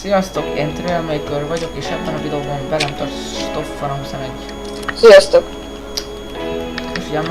Sziasztok, én Trailmaker vagyok, és ebben a videóban velem tart Stoffanom 21. Sziasztok! És ugye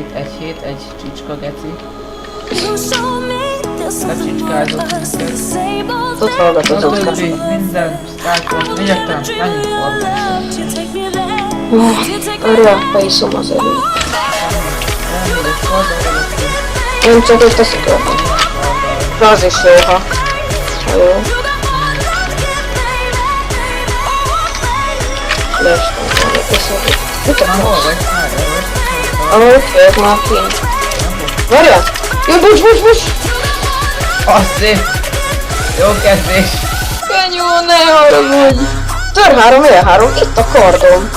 meghét egy csicska geci. Lecsicskázott minket. Ott hallgatozok. Minden sztárkon, egyáltalán mennyit fordulsz. Arra beiszom az előtt. Én csak itt a szükörben. De az is jó, ha jó. Leestem, hogy köszönjük. Mit akarsz? Ahol félek már kint. Várjál! Jó, bocs! Azt jó kezdés! Kenyó, ne haragudj! Tör 3, él 3, itt a kardom.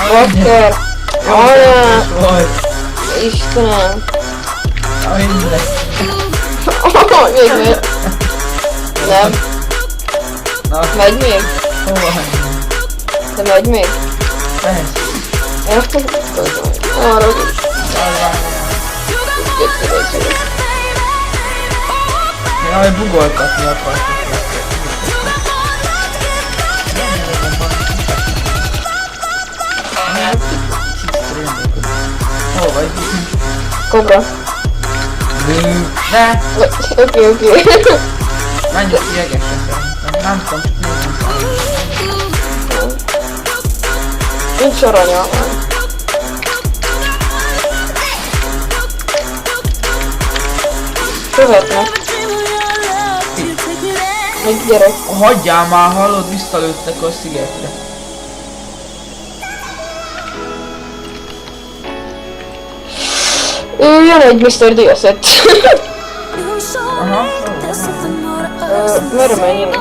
Bakker! Anyá! Istenem! Mindegy. Még megy. Nem. Megy még? Hova? De megy még? Persze. Arra is. Jaj, bugoltatni akartok. Hol vagy? Kobra. Ne! Oké. Menjünk ki jegesre szerintem. Nem tudom, csak nézzünk. Nincs aranya. Követnek. Egy gyerek. Hagyjál már, hallod, visszalőttek a szigetre. Jön egy Mr. Diaszett. Aha. Merre menjünk?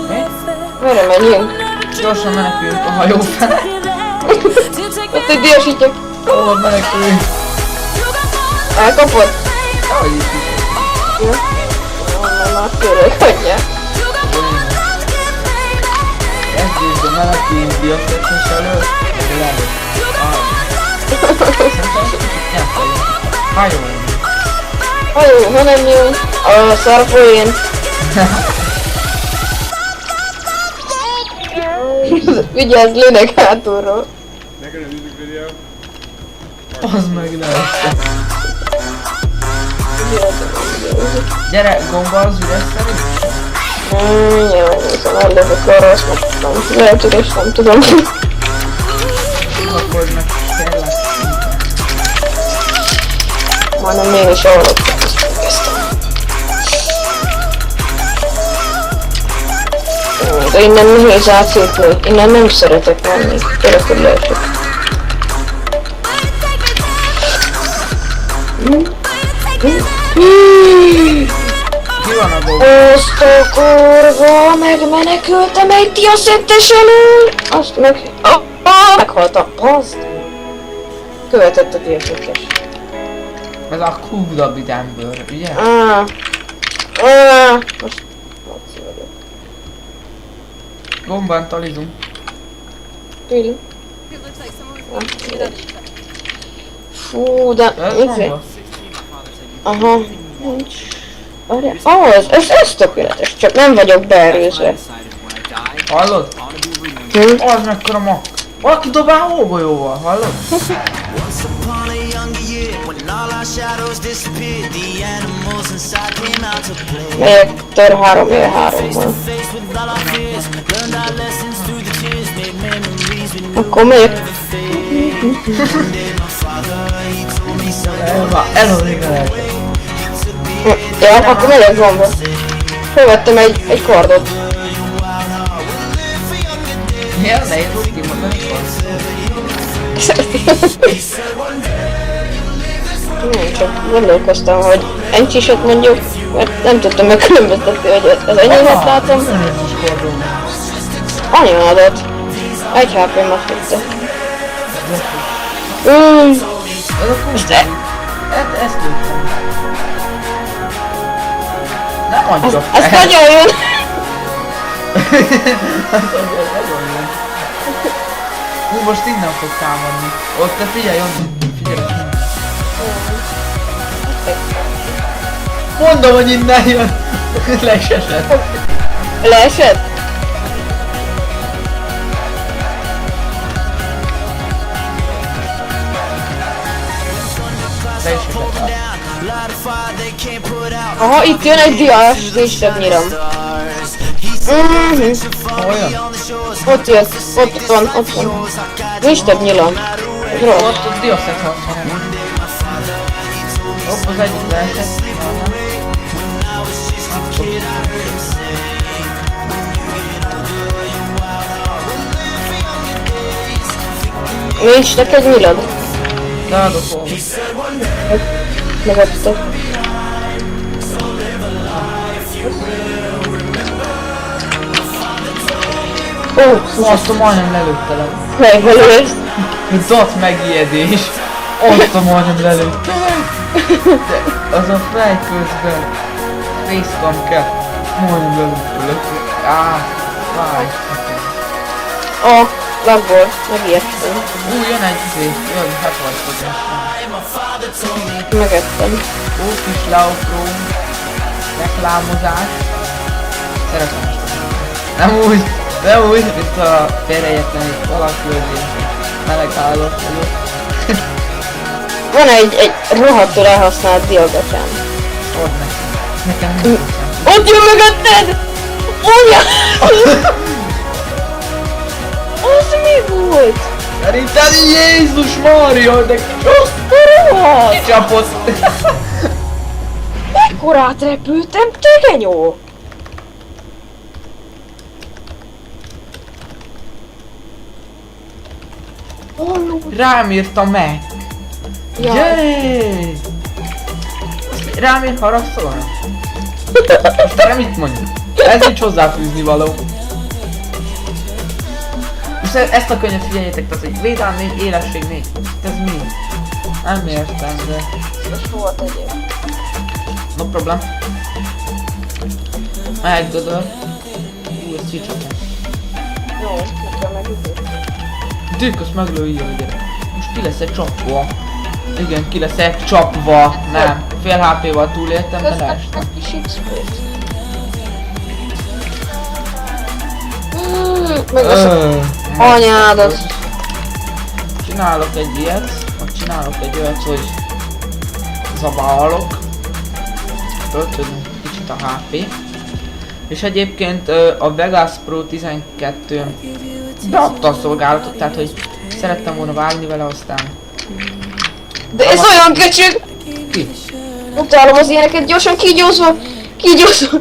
Mi? Merre menjünk? Gyorsan meneküljünk a hajó fele. Ott egy diasítja. Hol meneküljünk? Elkapod? Ahogy itt is. Jó. Már kérlek, hagyjál. Kezdjük, de meneküljünk diaszeknes elől. Hajó. Hajó, ha nem jön. A szarpoén. Vigyázz, lőnek hátulról. Az meg nem. Gyere, gomba az üres szerint? Nyilván nézem, ellövök arra, azt mondtam. Lehet üres, nem tudom. Akkor meg kérlek. Majdnem én is aludtam, ezt megkezdtem. De innen nehéz átszépni, innen nem szeretek menni. Tényleg, hogy lehetek. Ki van a gomba? Azt a kurva, megmenekültem egy diaszettes elől! Azt meg... meghaltam. Azt! Követett a diaszettes. Ez a Kugda Bidembőr, ugye? Most... Gombán talizunk. Tényleg? Fú, de... Ez Izé. gomba? Aha. Nincs. Várjál. Ez tökéletes, csak nem vagyok beerőzve. Hallod? Az mekkora mak. Valaki dobál hógolyóval, hallod? Melyek tör 3 él 3-ban. Akkor megyek. Elhozik a lehet. Ja, akkor megyek gomba. Fölvettem egy kardot. Ja, nehéz úgy kimondani Csak gondolkoztam, hogy encsisot mondjuk, mert nem tudtam megkülönböztetni, hogy az enyémet látom. Annyian adott. Egy HP-mat tudta. Ez a Kugda. Ezt lőttem. Nem adja fel. Ez nagyon jön! Hú, most innen fog támadni. Ott te figyelj, onnan. Figyelj. Mondom, hogy innen jön. Le is esett. Leesett? Le is esett. Aha, itt jön egy diás, nincs több nyirom. Hol jön? Ott jött, ott van, ott van. Nincs több nyilom. Rossz. Ott Dioszet használom. Hopp, az egyik leesett. Nincs neked nyilod? Leadok hol. Megadtak. Azt majdnem lelőttelem. Megvelősz. Dat megijedés. Azt majdnem lelőttelem. De az a fej közben. Facecam kell. Majdnem lelőttelem. Fáj. Lagból, megijedtem. Jön egy jön, hát vagy Megettem. Kis leugró. Reklámozás. Szeretem ezt. Nem úgy, mint a félreérteni valaki, hogy melegállott vagyok. Van egy rohadtul elhasznált diagatám. Add nekem. Nekem nem tudsz. Ott jön mögötted! Mondja! Az mi volt? Szerinted Jézus Mária, de kicsapott. Mekkorát repültem, tegenyó! Rám írta meg. Jaj. Jé! Rám ír haragszol? Most erre mit mondjuk? Ez nincs hozzáfűzni való. Most ezt a könyvet figyeljétek, tehát hogy védelem 4, élesség 4. Ez mi? Nem értem, de... Ez hova tegyél? No problem. Megdödöl. Ezt kicsatom. Jó, nekem megütött. Dük, azt meglője, ugye. Most ki lesz egy csapva. Igen, ki lesz egy csapva. Nem. Fél HP-val túléltem, de leestem. Egy kis XP-t. Anyádat! Csinálok egy ilyet, vagy csinálok egy olyat, hogy zabálok. Öltözünk kicsit a HP. És egyébként a Vegas Pro 12 beadta a szolgálatot, tehát hogy szerettem volna vágni vele, aztán... De ez olyan köcsög! Ki? Utálom az ilyeneket, gyorsan kígyózva! Kígyózva!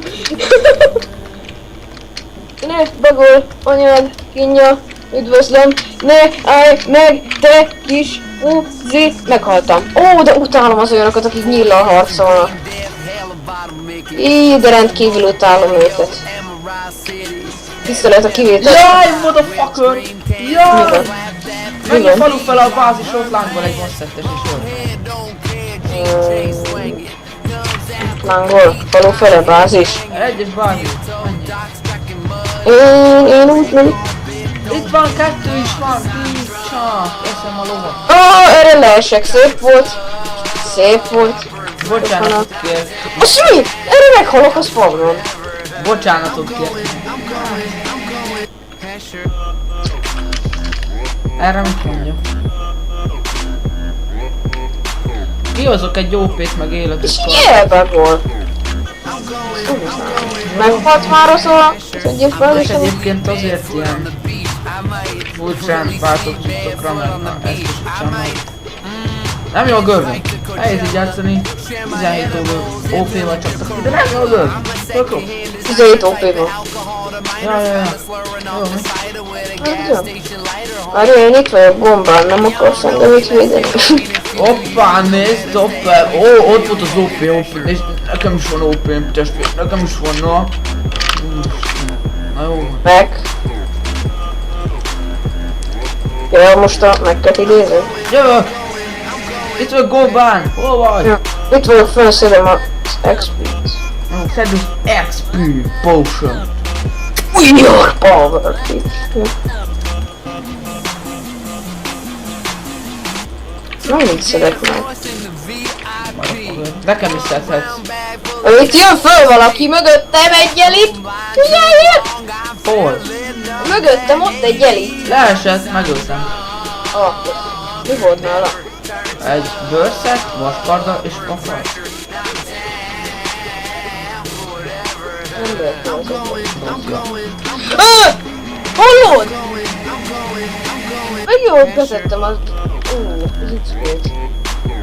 Ne, bagol, anyád, kínja, üdvözlöm! Ne állj meg, te kis uzi! Meghaltam. Ó, de utálom az olyanokat, akik nyíllal harcolnak. Így, de rendkívül utálom őket. Tisztelet a kivétel. Jaj, motherfucker! Jaj! Mi van? Menj a van? falu fel a bázis, ott lángol egy bosszettes és jó. Lángol, falu fele bázis. Egyes bázis. Én úgy nem... Itt van, kettő is van, picsa! Eszem a lovat. Erre leesek, szép volt. Szép volt. Bocsánatot kér. Az mi? Erre meghalok, az fogom. Bocsánatot kér. Erre mit mondja? Kihozok egy OP-t meg életet. És nyilvánból. Meghalt már az egyes És bázis? egyébként azért ilyen furcsán váltott cuccokra, mert na, ezt is sem. Nem jó a görbe. Nehéz így játszani. 17 OP-val csaptak ki, de nem jó a görbe. Tök jó. 17 OP-ban. Ja. Jó, Hát jó. Várj, én itt vagyok gombán, nem akarsz engem itt védeni. Hoppá, nézd, hoppá. Ó, ott volt az OP. Nézd, nekem is van OP-m, testvér, nekem is van, na. Na jó. Meg. Ja, most a megket idézem. Jövök! Itt vagyok gombán! Hol vagy? Ja. Itt vagyok, felszedem az XP-t. Szedd az XP potion. We are power, bitch. Nem így szedek meg. Nekem is szedhetsz. Itt jön föl valaki, mögöttem egy elit! Figyeljél! Hol? Mögöttem ott egy elit. Leesett, megöltem. Ah, mi volt nála? Egy bőrszet, vaskarda és pofar. Nem lőttem az. Hallod? Meg jól vezettem az... az XP-t.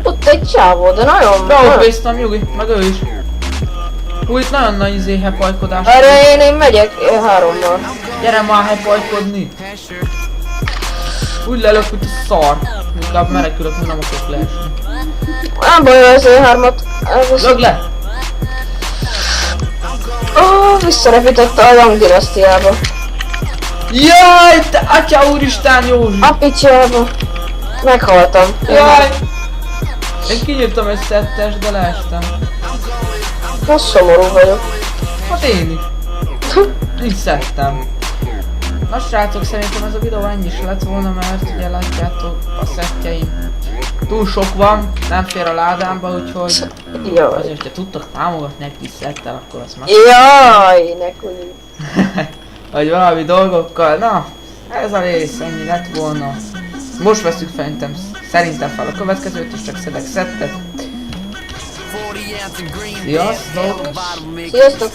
Ott egy csávó, de nagyon... Beogbéztam, Nyugi, meg ő is. Úgy itt nagyon nagy hepajkodás. Erre én megyek 3-mal. Gyere már hepajkodni. Úgy lelök, hogy a szar. Inkább menekülök, hogy nem akarok leesni. Nem baj, az E3-at. Lög le! Visszarepítette a Young dinasztiába. Jaj, te atya úristen, Józsi! A picsába. Meghaltam. Jaj! Én kinyírtam egy szettes, de leestem. Most szomorú vagyok. Hát én is. Így szedtem. Na srácok, szerintem ez a videó ennyi is lett volna, mert ugye látjátok a szettjeim. Túl sok van, nem fér a ládámba, úgyhogy Jaj. azért, ha tudtok támogatni egy kis szettel, akkor azt meg... Jaj, nekünk. Vagy valami dolgokkal, na, ez a rész ennyi lett volna. Most veszük szerintem fel a következőt, és csak szedek szettet. Sziasztok! Sziasztok!